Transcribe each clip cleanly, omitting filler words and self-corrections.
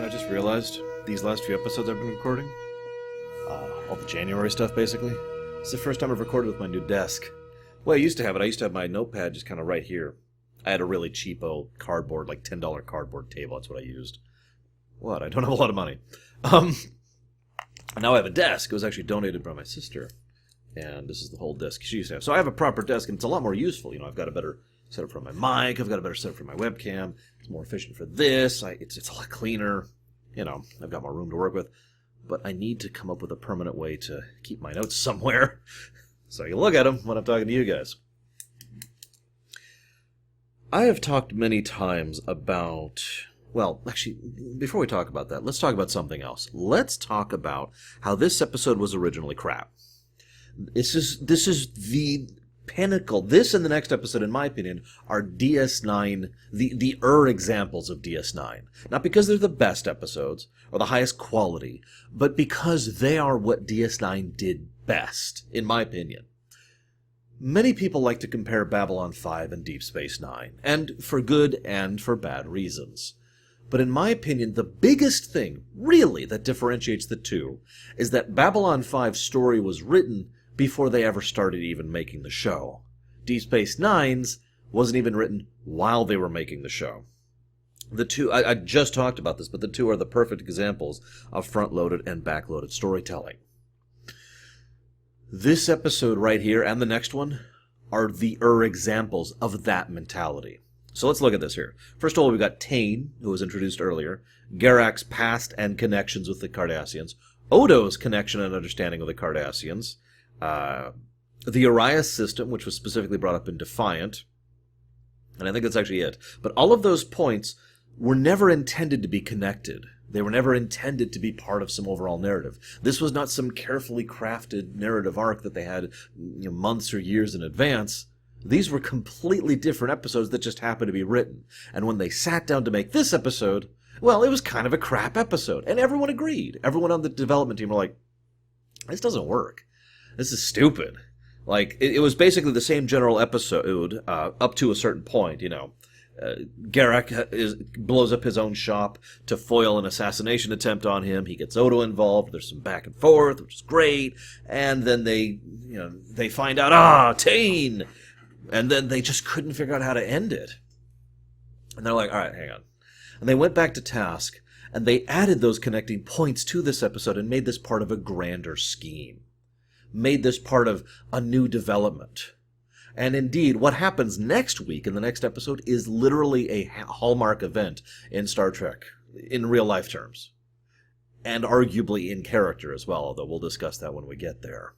I just realized these last few episodes I've been recording, all the January stuff basically, it's the first time I've recorded with my new desk. Well, I used to have it. I used to have my notepad just kind of right here. I had a really cheap old cardboard, like $10 cardboard table. That's what I used. What? I don't have a lot of money. And now I have a desk. It was actually donated by my sister. And this is the whole desk she used to have. So I have a proper desk, and it's a lot more useful. I've got a better setup for my mic. I've got a better setup for my webcam. It's more efficient for this. It's a lot cleaner. I've got more room to work with. But I need to come up with a permanent way to keep my notes somewhere. So you look at them when I'm talking to you guys. I have talked many times about... Well, actually, before we talk about that, let's talk about something else. Let's talk about how this episode was originally crap. This is the pinnacle. This and the next episode, in my opinion, are DS9, the examples of DS9. Not because they're the best episodes or the highest quality, but because they are what DS9 did best, in my opinion. Many people like to compare Babylon 5 and Deep Space Nine, and for good and for bad reasons. But in my opinion, the biggest thing, really, that differentiates the two is that Babylon 5's story was written before they ever started even making the show. Deep Space Nine's wasn't even written while they were making the show. The two, I just talked about this, but the two are the perfect examples of front-loaded and back-loaded storytelling. This episode right here and the next one are the examples of that mentality. So let's look at this here. First of all, we've got Tane, who was introduced earlier, Garak's past and connections with the Cardassians, Odo's connection and understanding of the Cardassians, the Arias system, which was specifically brought up in Defiant, and I think that's actually it. But all of those points were never intended to be connected. They were never intended to be part of some overall narrative. This was not some carefully crafted narrative arc that they had months or years in advance. These were completely different episodes that just happened to be written. And when they sat down to make this episode, well, it was kind of a crap episode. And everyone agreed. Everyone on the development team were like, this doesn't work. This is stupid. It was basically the same general episode up to a certain point, Garak blows up his own shop to foil an assassination attempt on him. He gets Odo involved. There's some back and forth, which is great. And then they find out, Tane! And then they just couldn't figure out how to end it. And they're like, all right, hang on. And they went back to task, and they added those connecting points to this episode and made this part of a grander scheme. Made this part of a new development. And indeed, what happens next week in the next episode is literally a hallmark event in Star Trek, in real-life terms. And arguably in character as well, although we'll discuss that when we get there.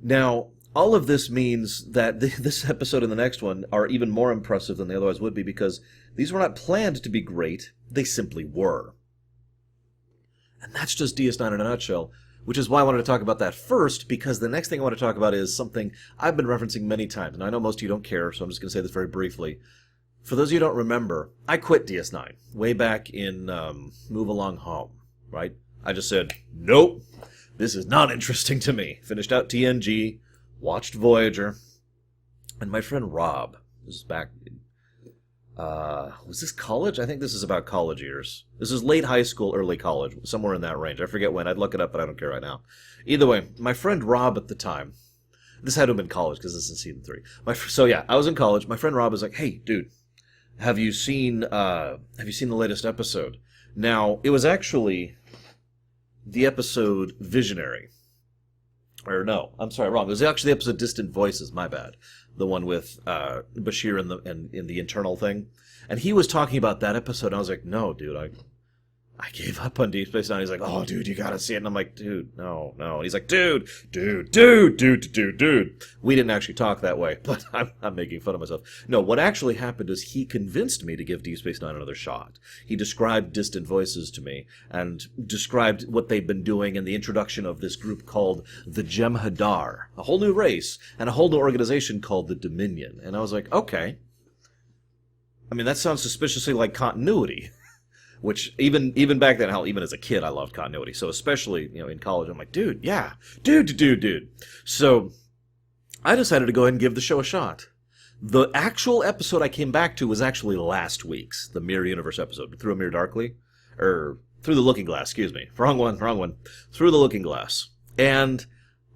Now, all of this means that this episode and the next one are even more impressive than they otherwise would be, because these were not planned to be great, they simply were. And that's just DS9 in a nutshell. Which is why I wanted to talk about that first, because the next thing I want to talk about is something I've been referencing many times, and I know most of you don't care, so I'm just going to say this very briefly. For those of you who don't remember, I quit DS9 way back in Move Along Home, right? I just said, nope, this is not interesting to me. Finished out TNG, watched Voyager, and my friend Rob, this is back... was this college? I think this is about college years. This is late high school, early college, somewhere in that range. I forget when. I'd look it up, but I don't care right now. Either way, my friend Rob at the time, this had to have been college because this is season 3. So yeah, I was in college. My friend Rob was like, "Hey, dude, have you seen the latest episode?" Now, it was actually the episode Visionary. Or no, I'm sorry, wrong. It was actually the episode Distant Voices, my bad. The one with Bashir in the internal thing. And he was talking about that episode, and I was like, no, dude, I gave up on Deep Space Nine. He's like, oh, dude, you gotta see it. And I'm like, dude, no. And he's like, dude. We didn't actually talk that way, but I'm making fun of myself. No, what actually happened is he convinced me to give Deep Space Nine another shot. He described Distant Voices to me and described what they've been doing in the introduction of this group called the Jem'Hadar, a whole new race, and a whole new organization called the Dominion. And I was like, okay. I mean, that sounds suspiciously like continuity. Which, even back then, hell, even as a kid, I loved continuity. So especially, in college, I'm like, dude, yeah. Dude. So I decided to go ahead and give the show a shot. The actual episode I came back to was actually last week's, the Mirror Universe episode, Through a Mirror Darkly. Through the Looking Glass, excuse me. Wrong one. Through the Looking Glass. And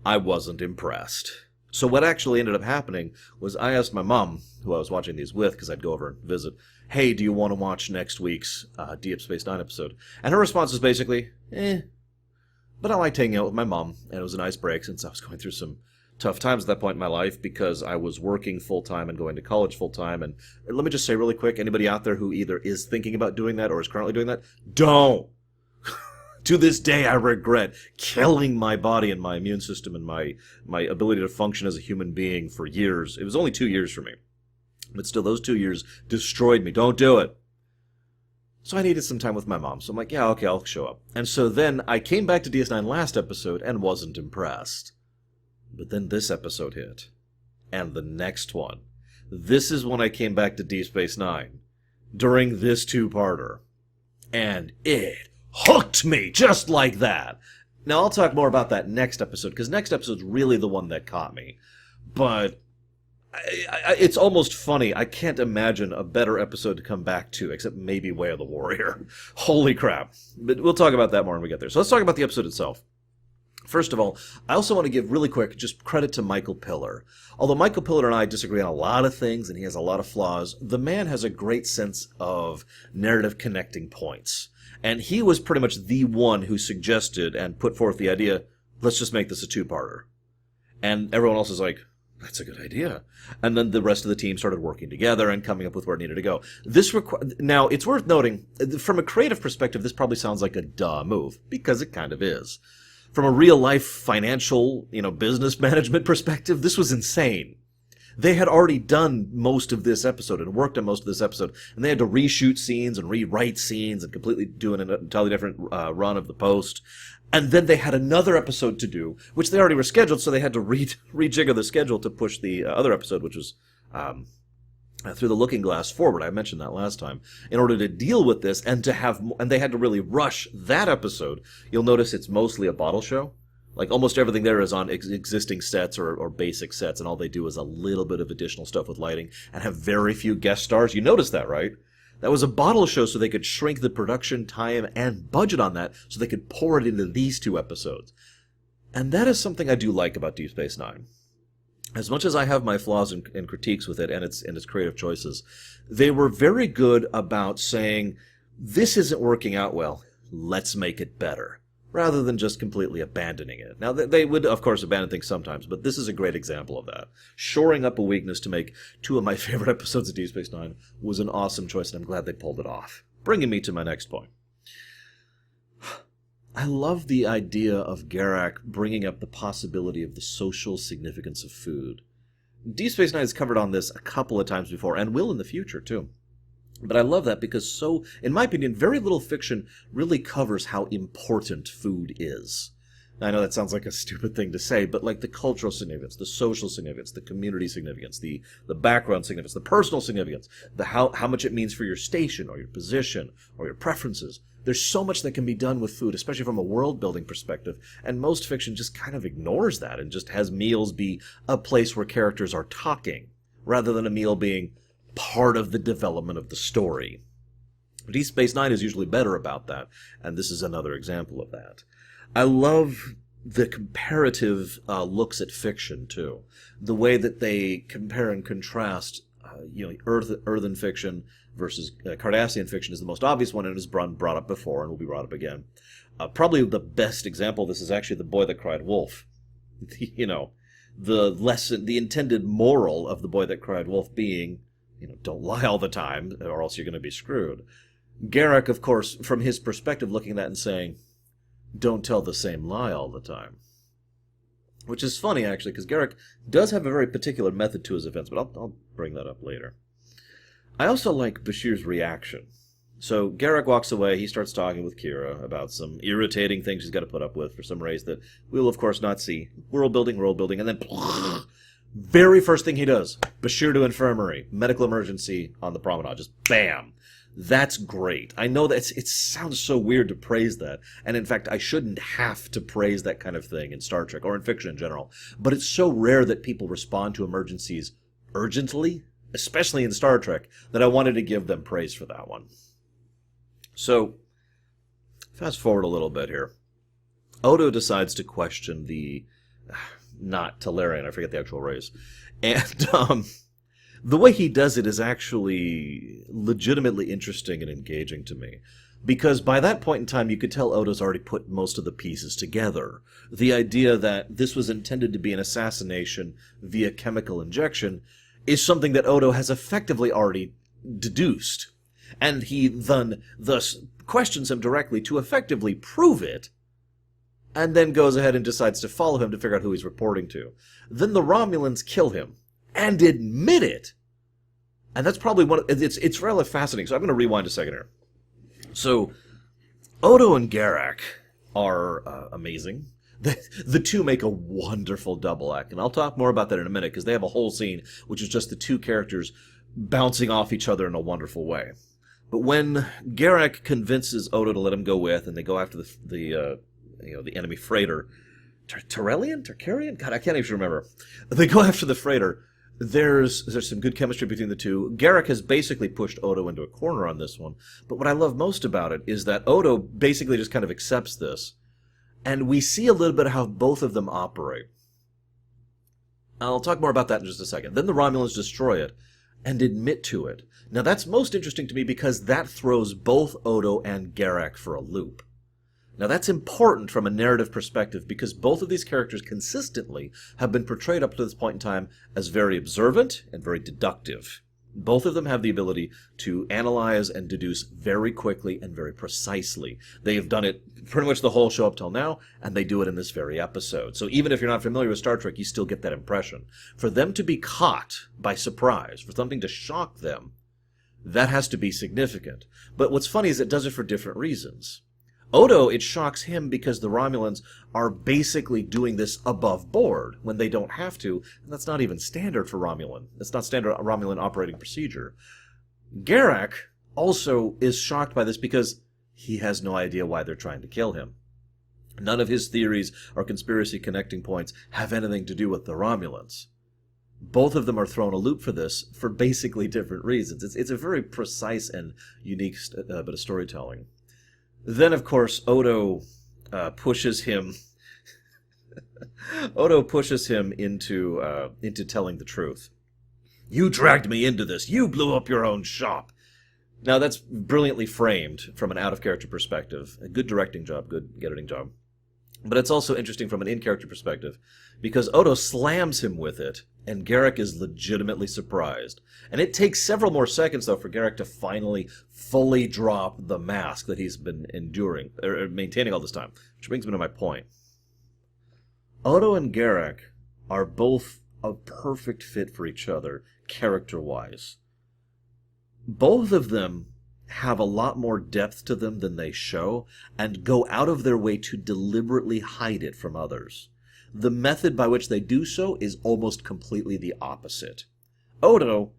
I wasn't impressed. So what actually ended up happening was I asked my mom, who I was watching these with, because I'd go over and visit, hey, do you want to watch next week's Deep Space Nine episode? And her response was basically, But I liked hanging out with my mom, and it was a nice break since I was going through some tough times at that point in my life because I was working full-time and going to college full-time. And let me just say really quick, anybody out there who either is thinking about doing that or is currently doing that, don't! To this day, I regret killing my body and my immune system and my ability to function as a human being for years. It was only 2 years for me. But still, those 2 years destroyed me. Don't do it. So I needed some time with my mom. So I'm like, yeah, okay, I'll show up. And so then I came back to DS9 last episode and wasn't impressed. But then this episode hit. And the next one. This is when I came back to Deep Space Nine. During this two-parter. And it hooked me just like that. Now, I'll talk more about that next episode, because next episode's really the one that caught me. But it's almost funny. I can't imagine a better episode to come back to, except maybe Way of the Warrior. Holy crap. But we'll talk about that more when we get there. So let's talk about the episode itself. First of all, I also want to give really quick just credit to Michael Piller. Although Michael Piller and I disagree on a lot of things, and he has a lot of flaws, the man has a great sense of narrative connecting points. And he was pretty much the one who suggested and put forth the idea, let's just make this a two-parter. And everyone else is like, that's a good idea. And then the rest of the team started working together and coming up with where it needed to go. Now, it's worth noting, from a creative perspective, this probably sounds like a duh move, because it kind of is. From a real-life financial, business management perspective, this was insane. They had already done most of this episode and worked on most of this episode, and they had to reshoot scenes and rewrite scenes and completely do an entirely different run of the post. And then they had another episode to do, which they already were scheduled, so they had to rejigger the schedule to push the other episode, which was Through the Looking Glass forward. I mentioned that last time. In order to deal with this and they had to really rush that episode. You'll notice it's mostly a bottle show. Like, almost everything there is on existing sets or basic sets, and all they do is a little bit of additional stuff with lighting and have very few guest stars. You noticed that, right? That was a bottle show so they could shrink the production time and budget on that so they could pour it into these two episodes. And that is something I do like about Deep Space Nine. As much as I have my flaws and critiques with it and its creative choices, they were very good about saying, this isn't working out well, let's make it better, rather than just completely abandoning it. Now, they would, of course, abandon things sometimes, but this is a great example of that. Shoring up a weakness to make two of my favorite episodes of Deep Space Nine was an awesome choice, and I'm glad they pulled it off. Bringing me to my next point. I love the idea of Garak bringing up the possibility of the social significance of food. Deep Space Nine has covered on this a couple of times before, and will in the future, too. But I love that because in my opinion, very little fiction really covers how important food is. Now, I know that sounds like a stupid thing to say, but like the cultural significance, the social significance, the community significance, the background significance, the personal significance, how much it means for your station or your position or your preferences. There's so much that can be done with food, especially from a world-building perspective, and most fiction just kind of ignores that and just has meals be a place where characters are talking, rather than a meal being part of the development of the story. Deep Space Nine is usually better about that, and this is another example of that. I love the comparative looks at fiction, too. The way that they compare and contrast, earthen fiction versus Cardassian fiction is the most obvious one, and has been brought up before and will be brought up again. Probably the best example of this is actually The Boy That Cried Wolf. The lesson, the intended moral of The Boy That Cried Wolf being, don't lie all the time, or else you're going to be screwed. Garak, of course, from his perspective, looking at that and saying, don't tell the same lie all the time. Which is funny, actually, because Garak does have a very particular method to his events, but I'll bring that up later. I also like Bashir's reaction. So Garak walks away, he starts talking with Kira about some irritating things he's got to put up with for some race that we'll, of course, not see. World building, and then very first thing he does, Bashir to infirmary, medical emergency on the promenade, just bam. That's great. I know that it sounds so weird to praise that, and in fact, I shouldn't have to praise that kind of thing in Star Trek, or in fiction in general, but it's so rare that people respond to emergencies urgently, especially in Star Trek, that I wanted to give them praise for that one. So, Fast forward a little bit here. Odo decides to question the... not Talarian, I forget the actual race. And the way he does it is actually legitimately interesting and engaging to me. Because by that point in time, you could tell Odo's already put most of the pieces together. The idea that this was intended to be an assassination via chemical injection is something that Odo has effectively already deduced. And he thus questions him directly to effectively prove it, and then goes ahead and decides to follow him to figure out who he's reporting to. Then the Romulans kill him, and admit it! And that's probably it's rather fascinating, so I'm going to rewind a second here. So, Odo and Garak are amazing. The two make a wonderful double act, and I'll talk more about that in a minute, because they have a whole scene which is just the two characters bouncing off each other in a wonderful way. But when Garak convinces Odo to let him go with, and they go after the enemy freighter, Tarkarian? God, I can't even remember. They go after the freighter. There's some good chemistry between the two. Garak has basically pushed Odo into a corner on this one. But what I love most about it is that Odo basically just kind of accepts this. And we see a little bit of how both of them operate. I'll talk more about that in just a second. Then the Romulans destroy it and admit to it. Now that's most interesting to me because that throws both Odo and Garak for a loop. Now that's important from a narrative perspective because both of these characters consistently have been portrayed up to this point in time as very observant and very deductive. Both of them have the ability to analyze and deduce very quickly and very precisely. They have done it pretty much the whole show up till now, and they do it in this very episode. So even if you're not familiar with Star Trek, you still get that impression. For them to be caught by surprise, for something to shock them, that has to be significant. But what's funny is it does it for different reasons. Odo, it shocks him because the Romulans are basically doing this above board when they don't have to, and that's not even standard for Romulan. It's not standard Romulan operating procedure. Garak also is shocked by this because he has no idea why they're trying to kill him. None of his theories or conspiracy connecting points have anything to do with the Romulans. Both of them are thrown a loop for this for basically different reasons. It's a very precise and unique bit of storytelling. Then, of course, Odo pushes him. Odo pushes him into telling the truth. You dragged me into this. You blew up your own shop. Now that's brilliantly framed from an out-of-character perspective. A good directing job, good editing job. But it's also interesting from an in-character perspective because Odo slams him with it, and Garak is legitimately surprised. And it takes several more seconds, though, for Garak to finally fully drop the mask that he's been enduring, or maintaining all this time. Which brings me to my point. Odo and Garak are both a perfect fit for each other, character-wise. Both of them have a lot more depth to them than they show, and go out of their way to deliberately hide it from others. The method by which they do so is almost completely the opposite. Odo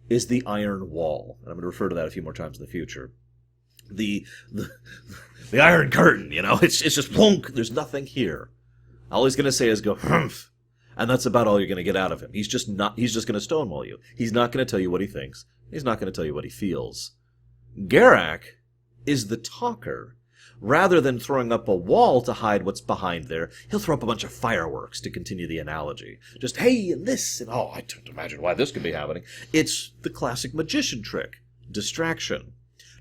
is the iron wall, and I'm going to refer to that a few more times in the future. The iron curtain, it's just plunk, there's nothing here. All he's going to say is go, humph, and that's about all you're going to get out of him. He's just going to stonewall you. He's not going to tell you what he thinks. He's not going to tell you what he feels. Garak is the talker. Rather than throwing up a wall to hide what's behind there, he'll throw up a bunch of fireworks to continue the analogy. Just, hey, and this, and oh, I can't imagine why this could be happening. It's the classic magician trick. Distraction.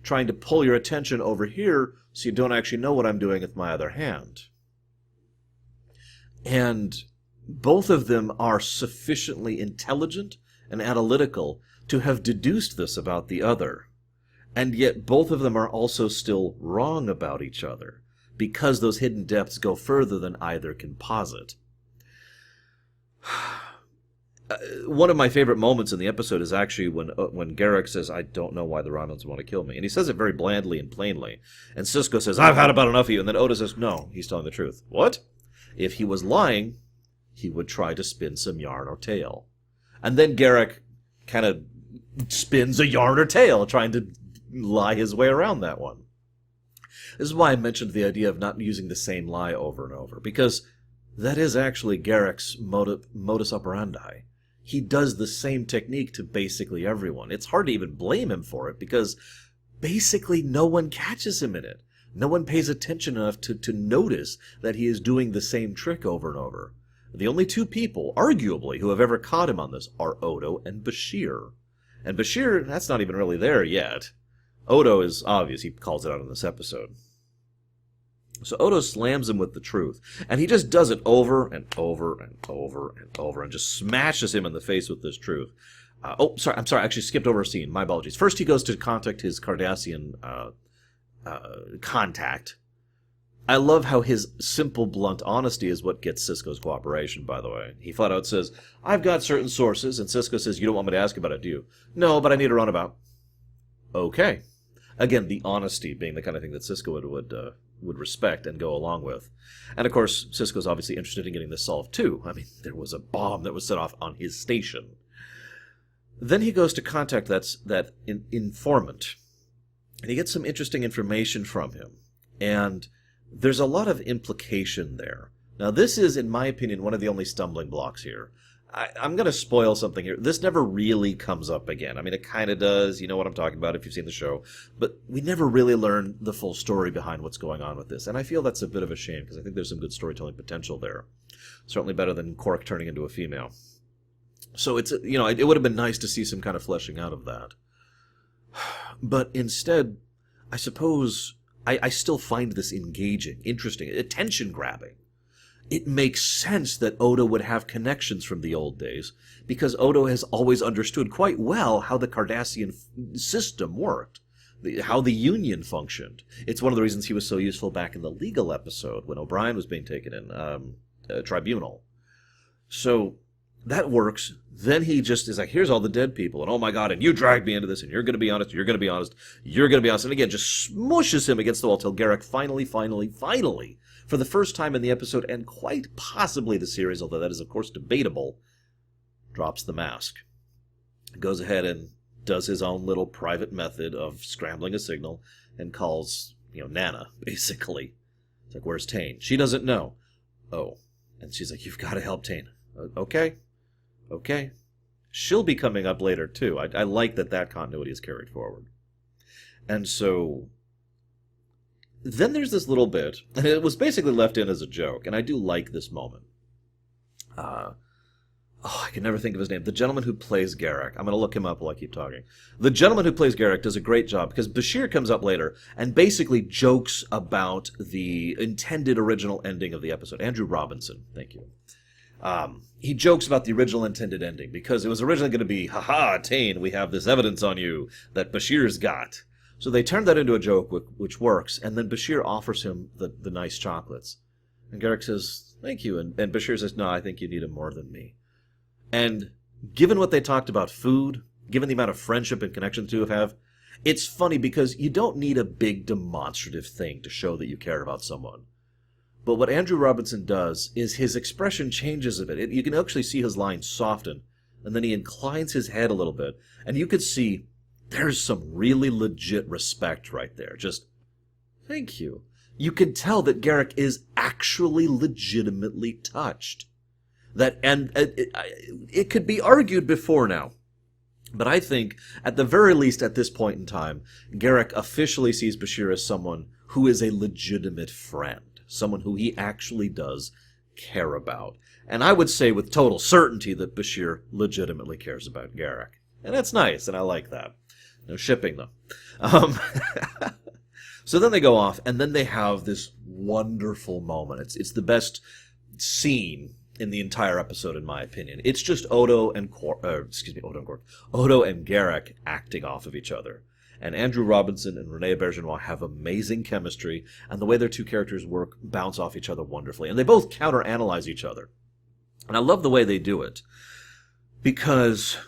Trying to pull your attention over here so you don't actually know what I'm doing with my other hand. And both of them are sufficiently intelligent and analytical to have deduced this about the other. And yet both of them are also still wrong about each other, because those hidden depths go further than either can posit. One of my favorite moments in the episode is actually when Garak says, I don't know why the Romulans want to kill me. And he says it very blandly and plainly. And Sisko says, I've had about enough of you. And then Odo says, no, he's telling the truth. What? If he was lying, he would try to spin some yarn or tale. And then Garak kind of spins a yarn or tale, trying to lie his way around that one. This is why I mentioned the idea of not using the same lie over and over, because that is actually Garak's modus operandi. He does the same technique to basically everyone. It's hard to even blame him for it, because basically no one catches him in it. No one pays attention enough to notice that he is doing the same trick over and over. The only two people, arguably, who have ever caught him on this are Odo and Bashir. And Bashir, that's not even really there yet. Odo is obvious. He calls it out in this episode. So Odo slams him with the truth. And he just does it over and over and over and over and just smashes him in the face with this truth. I'm sorry. I actually skipped over a scene. My apologies. First, he goes to contact his Cardassian contact. I love how his simple, blunt honesty is what gets Sisko's cooperation, by the way. He flat out says, I've got certain sources, and Sisko says, you don't want me to ask about it, do you? No, but I need a runabout. Okay. Again, the honesty being the kind of thing that Sisko would respect and go along with. And of course, Sisko's obviously interested in getting this solved too. I mean, there was a bomb that was set off on his station. Then he goes to contact that informant, and he gets some interesting information from him. And there's a lot of implication there. Now, this is, in my opinion, one of the only stumbling blocks here. I'm going to spoil something here. This never really comes up again. I mean, it kind of does. You know what I'm talking about if you've seen the show. But we never really learn the full story behind what's going on with this. And I feel that's a bit of a shame, because I think there's some good storytelling potential there. Certainly better than Quark turning into a female. So it's, it would have been nice to see some kind of fleshing out of that. But instead, I suppose I still find this engaging, interesting, attention-grabbing. It makes sense that Odo would have connections from the old days, because Odo has always understood quite well how the Cardassian system worked, how the Union functioned. It's one of the reasons he was so useful back in the legal episode, when O'Brien was being taken in tribunal. So that works. Then he just is like, here's all the dead people, and oh my god, and you dragged me into this, and you're going to be honest, you're going to be honest, you're going to be honest, and again, just smooshes him against the wall till Garak finally, for the first time in the episode, and quite possibly the series, although that is of course debatable, drops the mask. Goes ahead and does his own little private method of scrambling a signal, and calls, Nana, basically. It's like, where's Tane? She doesn't know. Oh. And she's like, you've got to help Tane. Okay. She'll be coming up later, too. I like that continuity is carried forward. And so then there's this little bit, and it was basically left in as a joke, and I do like this moment. I can never think of his name. The gentleman who plays Garak. I'm going to look him up while I keep talking. The gentleman who plays Garak does a great job, because Bashir comes up later and basically jokes about the intended original ending of the episode. Andrew Robinson, thank you. He jokes about the original intended ending, because it was originally going to be, haha, Tane, we have this evidence on you that Bashir's got. So they turned that into a joke, which works, and then Bashir offers him the nice chocolates. And Garak says, thank you, and Bashir says, no, I think you need him more than me. And given what they talked about food, given the amount of friendship and connection the two have, it's funny because you don't need a big demonstrative thing to show that you care about someone. But what Andrew Robinson does is his expression changes a bit. You can actually see his lines soften, and then he inclines his head a little bit, and you could see there's some really legit respect right there. Just, thank you. You can tell that Garak is actually legitimately touched. It could be argued before now, but I think, at the very least at this point in time, Garak officially sees Bashir as someone who is a legitimate friend, someone who he actually does care about. And I would say with total certainty that Bashir legitimately cares about Garak. And that's nice, and I like that. No shipping them. So then they go off, and then they have this wonderful moment. It's the best scene in the entire episode, in my opinion. It's just Odo and Garak acting off of each other. And Andrew Robinson and Renee Auberjonois have amazing chemistry, and the way their two characters work bounce off each other wonderfully. And they both counter-analyze each other. And I love the way they do it, because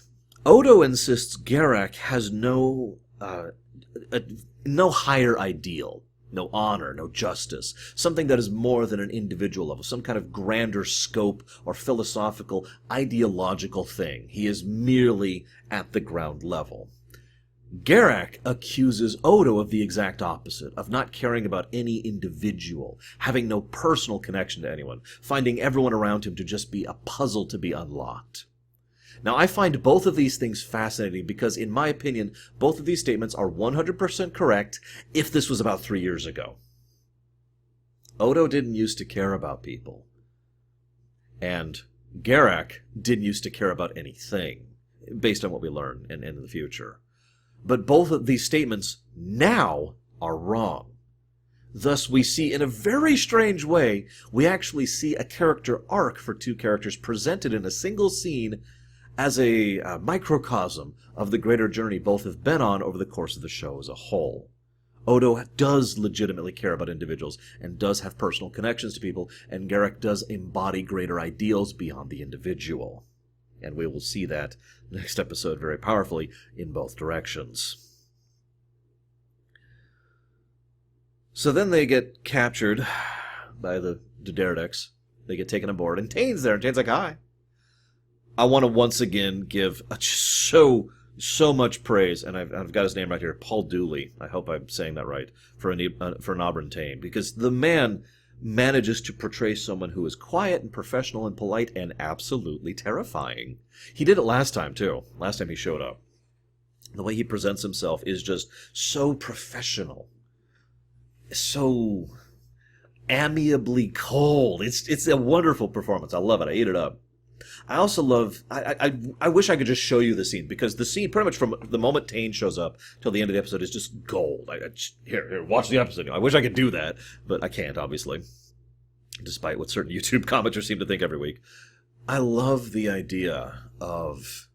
Odo insists Garak has no higher ideal, no honor, no justice, something that is more than an individual level, some kind of grander scope or philosophical, ideological thing. He is merely at the ground level. Garak accuses Odo of the exact opposite, of not caring about any individual, having no personal connection to anyone, finding everyone around him to just be a puzzle to be unlocked. Now, I find both of these things fascinating because, in my opinion, both of these statements are 100% correct if this was about 3 years ago. Odo didn't used to care about people. And Garak didn't used to care about anything, based on what we learn in the future. But both of these statements now are wrong. Thus, we see, in a very strange way, we actually see a character arc for two characters presented in a single scene as a microcosm of the greater journey both have been on over the course of the show as a whole. Odo does legitimately care about individuals and does have personal connections to people, and Garak does embody greater ideals beyond the individual. And we will see that next episode very powerfully in both directions. So then they get captured by the Daredeks. They get taken aboard, and Tane's there, and Tane's like, hi. I want to once again give so much praise, and I've got his name right here, Paul Dooley. I hope I'm saying that right, for Nabran Tane, because the man manages to portray someone who is quiet and professional and polite and absolutely terrifying. He did it last time, too. Last time he showed up. The way he presents himself is just so professional. So amiably cold. It's a wonderful performance. I love it. I ate it up. I also love... I wish I could just show you the scene, because the scene, pretty much from the moment Tane shows up till the end of the episode, is just gold. Here, watch the episode. I wish I could do that, but I can't, obviously, despite what certain YouTube commenters seem to think every week. I love the idea of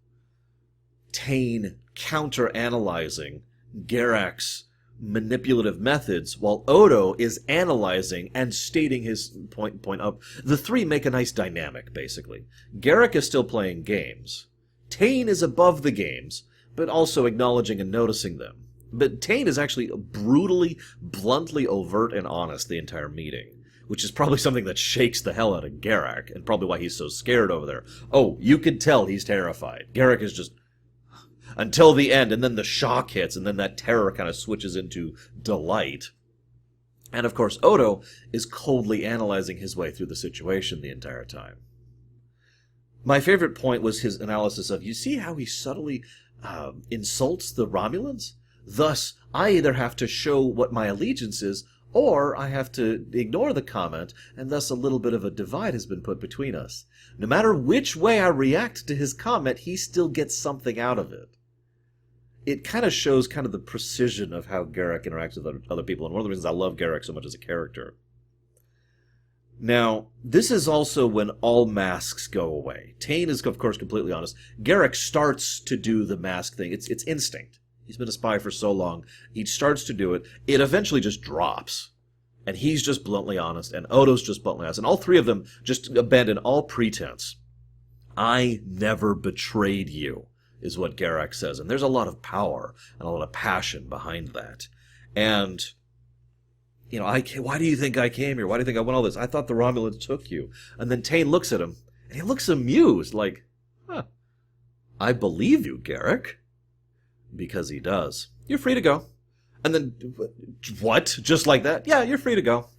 Tane counter-analyzing Garak's manipulative methods, while Odo is analyzing and stating his point up. The three make a nice dynamic, basically. Garak is still playing games. Tane is above the games, but also acknowledging and noticing them. But Tane is actually brutally, bluntly overt and honest the entire meeting, which is probably something that shakes the hell out of Garak, and probably why he's so scared over there. Oh, you can tell he's terrified. Garak is just... until the end, and then the shock hits, and then that terror kind of switches into delight. And of course, Odo is coldly analyzing his way through the situation the entire time. My favorite point was his analysis of, you see how he subtly insults the Romulans? Thus, I either have to show what my allegiance is, or I have to ignore the comment, and thus a little bit of a divide has been put between us. No matter which way I react to his comment, he still gets something out of it. It kind of shows kind of the precision of how Garak interacts with other people, and one of the reasons I love Garak so much as a character. Now, this is also when all masks go away. Tane is, of course, completely honest. Garak starts to do the mask thing. It's instinct. He's been a spy for so long. He starts to do it. It eventually just drops. And he's just bluntly honest, and Odo's just bluntly honest. And all three of them just abandon all pretense. I never betrayed you, is what Garak says. And there's a lot of power and a lot of passion behind that. And, you know, why do you think I came here? Why do you think I went all this? I thought the Romulans took you. And then Tane looks at him, and he looks amused, like, huh, I believe you, Garak. Because he does. You're free to go. And then, what? Just like that? Yeah, you're free to go.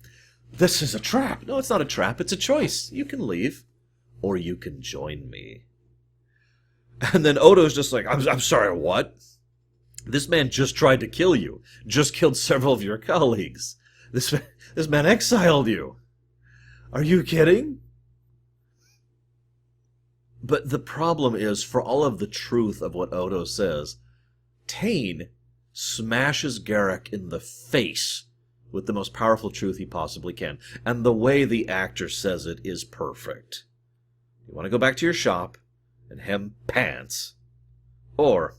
This is a trap. No, it's not a trap. It's a choice. You can leave. Or you can join me. And then Odo's just like, I'm sorry, what? This man just tried to kill you. Just killed several of your colleagues. This man exiled you. Are you kidding? But the problem is, for all of the truth of what Odo says, Tane smashes Garak in the face with the most powerful truth he possibly can. And the way the actor says it is perfect. You want to go back to your shop and hem pants? Or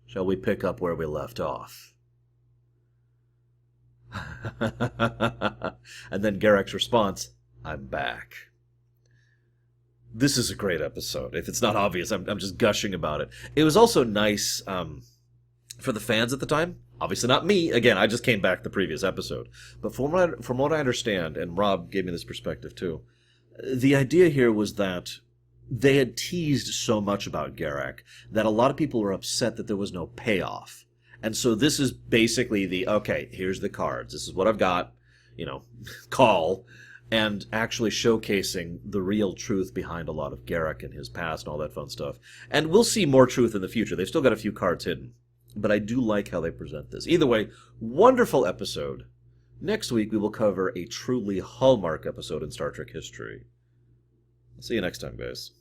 shall we pick up where we left off? And then Garak's response, I'm back. This is a great episode. If it's not obvious, I'm just gushing about it. It was also nice for the fans at the time. Obviously not me. Again, I just came back the previous episode. But from what I understand, and Rob gave me this perspective too, the idea here was that they had teased so much about Garak that a lot of people were upset that there was no payoff. And so this is basically the, okay, here's the cards. This is what I've got, call, and actually showcasing the real truth behind a lot of Garak and his past and all that fun stuff. And we'll see more truth in the future. They've still got a few cards hidden. But I do like how they present this. Either way, wonderful episode. Next week, we will cover a truly hallmark episode in Star Trek history. See you next time, guys.